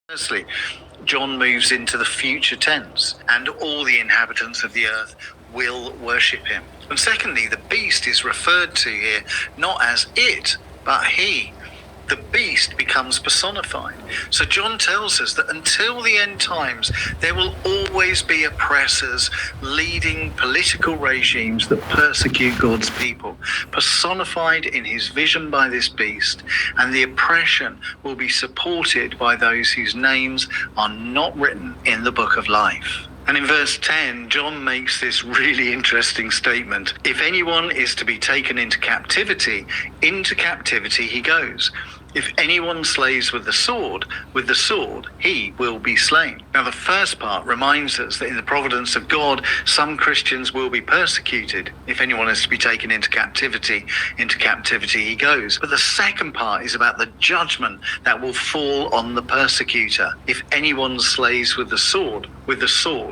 Firstly, John moves into the future tense, and all the inhabitants of the earth will worship him. And secondly, the beast is referred to here not as it, but he. The beast becomes personified. So John tells us that until the end times, there will always be oppressors leading political regimes that persecute God's people, personified in his vision by this beast, and the oppression will be supported by those whose names are not written in the book of life. And in verse 10, John makes this really interesting statement. If anyone is to be taken into captivity he goes. If anyone slays with the sword he will be slain. Now, the first part reminds us that in the providence of God, some Christians will be persecuted. If anyone is to be taken into captivity he goes. But the second part is about the judgment that will fall on the persecutor. If anyone slays with the sword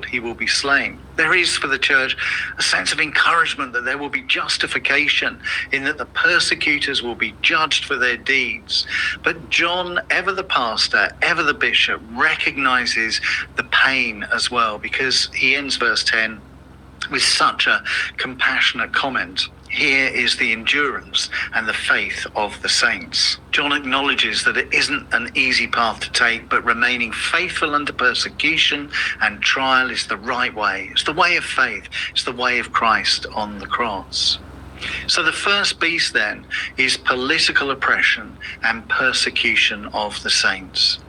he will be slain. There is for the church a sense of encouragement that there will be justification in that the persecutors will be judged for their deeds. But John, ever the pastor, ever the bishop, recognizes the pain as well, because he ends verse 10 with such a compassionate comment. Here is the endurance and the faith of the saints. John acknowledges that it isn't an easy path to take, but remaining faithful under persecution and trial is the right way. It's the way of faith. It's the way of Christ on the cross. So the first beast then is political oppression and persecution of the saints.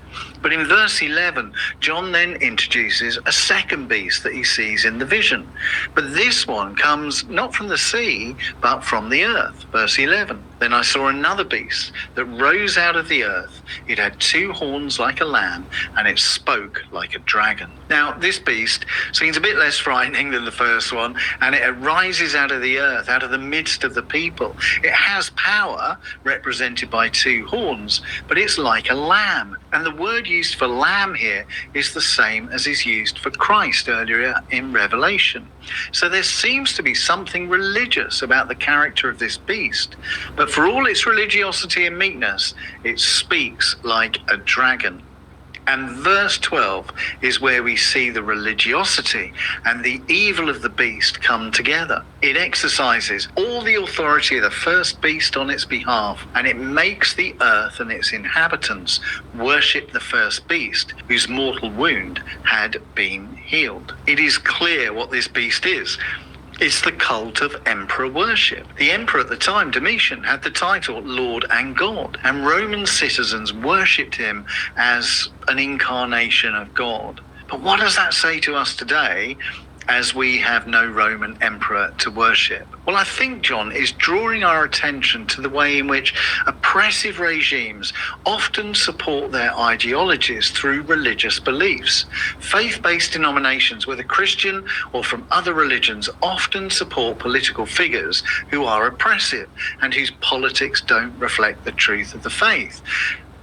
But in verse 11, John then introduces a second beast that he sees in the vision. But this one comes not from the sea, but from the earth. Verse 11, then I saw another beast that rose out of the earth. It had two horns like a lamb, and it spoke like a dragon. Now, this beast seems a bit less frightening than the first one, and it arises out of the earth, out of the midst of the people. It has power, represented by two horns, but it's like a lamb. And the word used for lamb here is the same as is used for Christ earlier in Revelation. So there seems to be something religious about the character of this beast, but for all its religiosity and meekness, it speaks like a dragon. And verse 12 is where we see the religiosity and the evil of the beast come together. It exercises all the authority of the first beast on its behalf, and it makes the earth and its inhabitants worship the first beast, whose mortal wound had been healed. It is clear what this beast is. It's the cult of emperor worship. The emperor at the time, Domitian, had the title Lord and God, and Roman citizens worshipped him as an incarnation of God. But what does that say to us today, as we have no Roman emperor to worship? Well, I think John is drawing our attention to the way in which oppressive regimes often support their ideologies through religious beliefs. Faith-based denominations, whether Christian or from other religions, often support political figures who are oppressive and whose politics don't reflect the truth of the faith.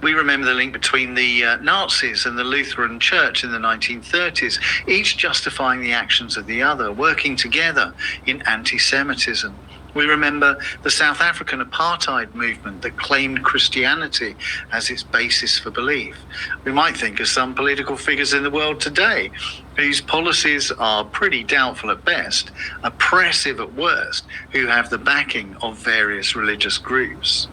We remember the link between the Nazis and the Lutheran Church in the 1930s, each justifying the actions of the other, working together in anti-Semitism. We remember the South African apartheid movement that claimed Christianity as its basis for belief. We might think of some political figures in the world today whose policies are pretty doubtful at best, oppressive at worst, who have the backing of various religious groups.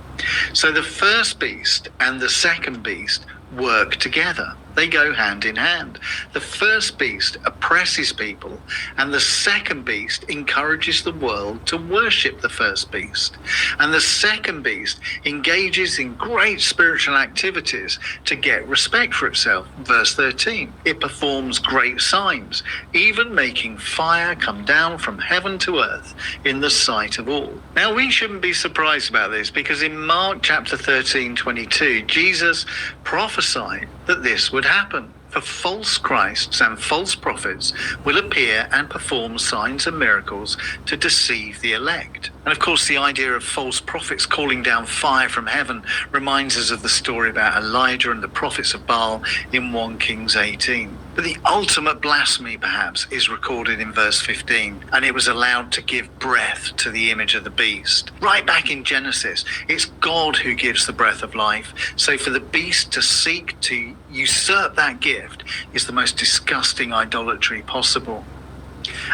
So the first beast and the second beast work together. They go hand in hand. The first beast oppresses people, and the second beast encourages the world to worship the first beast. And the second beast engages in great spiritual activities to get respect for itself. Verse 13, it performs great signs, even making fire come down from heaven to earth in the sight of all. Now, we shouldn't be surprised about this, because in Mark chapter 13:22, Jesus prophesied that this would happen. For false Christs and false prophets will appear and perform signs and miracles to deceive the elect. And of course, the idea of false prophets calling down fire from heaven reminds us of the story about Elijah and the prophets of Baal in 1 Kings 18. But the ultimate blasphemy, perhaps, is recorded in verse 15, and it was allowed to give breath to the image of the beast. Right back in Genesis, it's God who gives the breath of life. So for the beast to seek to usurp that gift is the most disgusting idolatry possible.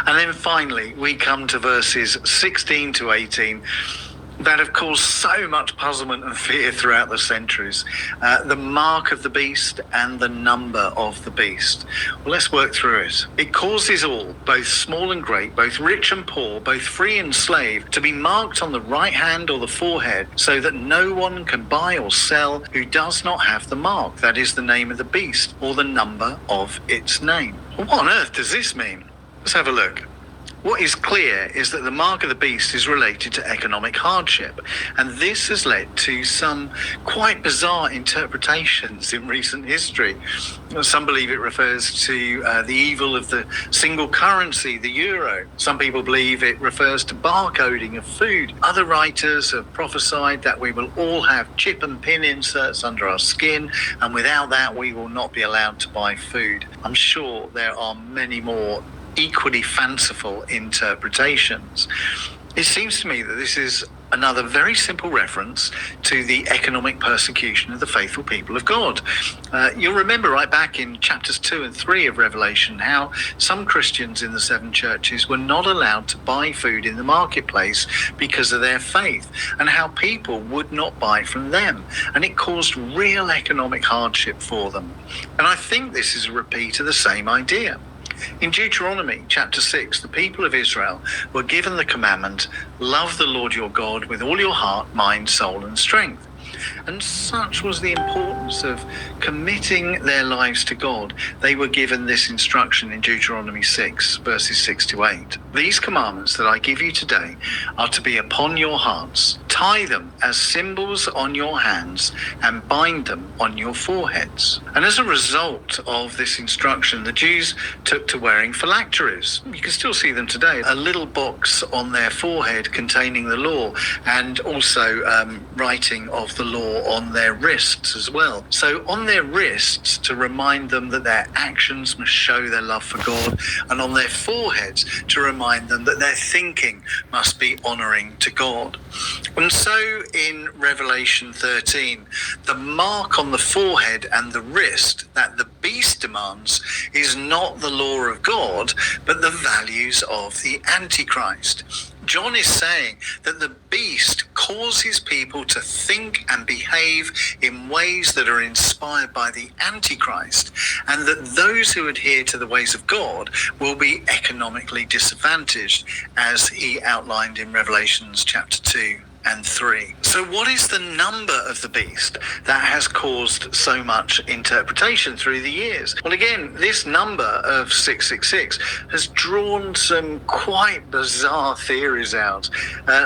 And then finally, we come to verses 16 to 18 that have caused so much puzzlement and fear throughout the centuries. The mark of the beast and the number of the beast. Well, let's work through it. It causes all, both small and great, both rich and poor, both free and slave, to be marked on the right hand or the forehead, so that no one can buy or sell who does not have the mark, that is the name of the beast, or the number of its name. Well, what on earth does this mean? Let's have a look. What is clear is that the mark of the beast is related to economic hardship, and this has led to some quite bizarre interpretations in recent history. Some believe it refers to the evil of the single currency, the euro. Some people believe it refers to barcoding of food. Other writers have prophesied that we will all have chip and pin inserts under our skin, and without that we will not be allowed to buy food. I'm sure there are many more equally fanciful interpretations. It seems to me that this is another very simple reference to the economic persecution of the faithful people of God. You'll remember right back in chapters 2 and 3 of Revelation how some Christians in the 7 churches were not allowed to buy food in the marketplace because of their faith, and how people would not buy from them, and it caused real economic hardship for them. And I think this is a repeat of the same idea. In Deuteronomy chapter 6, the people of Israel were given the commandment, love the Lord your God with all your heart, mind, soul, and strength. And such was the importance of committing their lives to God, they were given this instruction in Deuteronomy 6, verses 6 to 8. These commandments that I give you today are to be upon your hearts. Tie them as symbols on your hands and bind them on your foreheads. And as a result of this instruction, the Jews took to wearing phylacteries. You can still see them today, a little box on their forehead containing the law, and also writing of the law on their wrists as well. So on their wrists to remind them that their actions must show their love for God, and on their foreheads to remind them that their thinking must be honouring to God. And so in Revelation 13, the mark on the forehead and the wrist that the beast demands is not the law of God, but the values of the Antichrist. John is saying that the beast causes people to think and behave in ways that are inspired by the Antichrist, and that those who adhere to the ways of God will be economically disadvantaged, as he outlined in Revelations chapter 2 and 3. So what is the number of the beast that has caused so much interpretation through the years? Well, again, this number of 666 has drawn some quite bizarre theories out.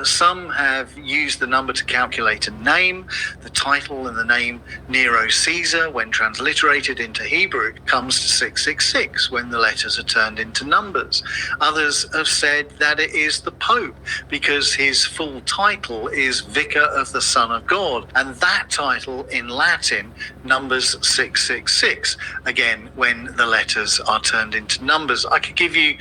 Some have used the number to calculate a name. The title and the name Nero Caesar, when transliterated into Hebrew, comes to 666 when the letters are turned into numbers. Others have said that it is the Pope, because his full title is Vicar of the Son of God, and that title in Latin numbers 666, again when the letters are turned into numbers. I could give you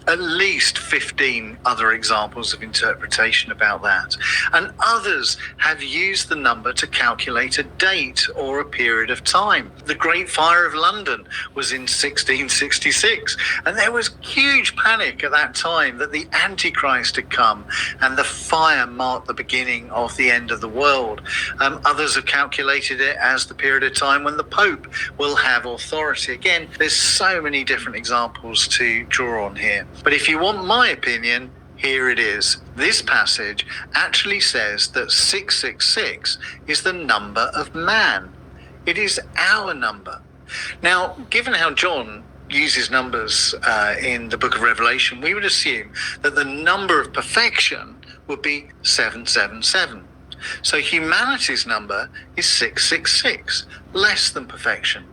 at least 15 other examples of interpretation about that. And others have used the number to calculate a date or a period of time. The Great Fire of London was in 1666, and there was huge panic at that time that the Antichrist had come, and the fire marked the beginning of the end of the world. Others have calculated it as the period of time when the Pope will have authority. Again, there's so many different examples to draw on here. But if you want my opinion, here it is. This passage actually says that 666 is the number of man. It is our number. Now, given how John uses numbers in the book of Revelation, we would assume that the number of perfection would be 777. So humanity's number is 666, less than perfection.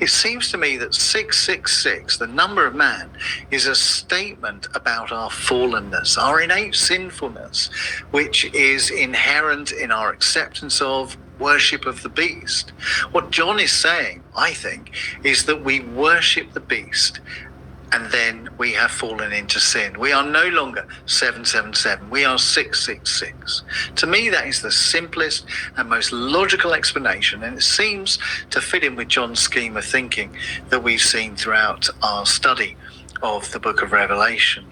It seems to me that 666, the number of man, is a statement about our fallenness, our innate sinfulness, which is inherent in our acceptance of worship of the beast. What John is saying, I think, is that we worship the beast and then we have fallen into sin. We are no longer 777, we are 666. To me, that is the simplest and most logical explanation, and it seems to fit in with John's scheme of thinking that we've seen throughout our study of the book of Revelation.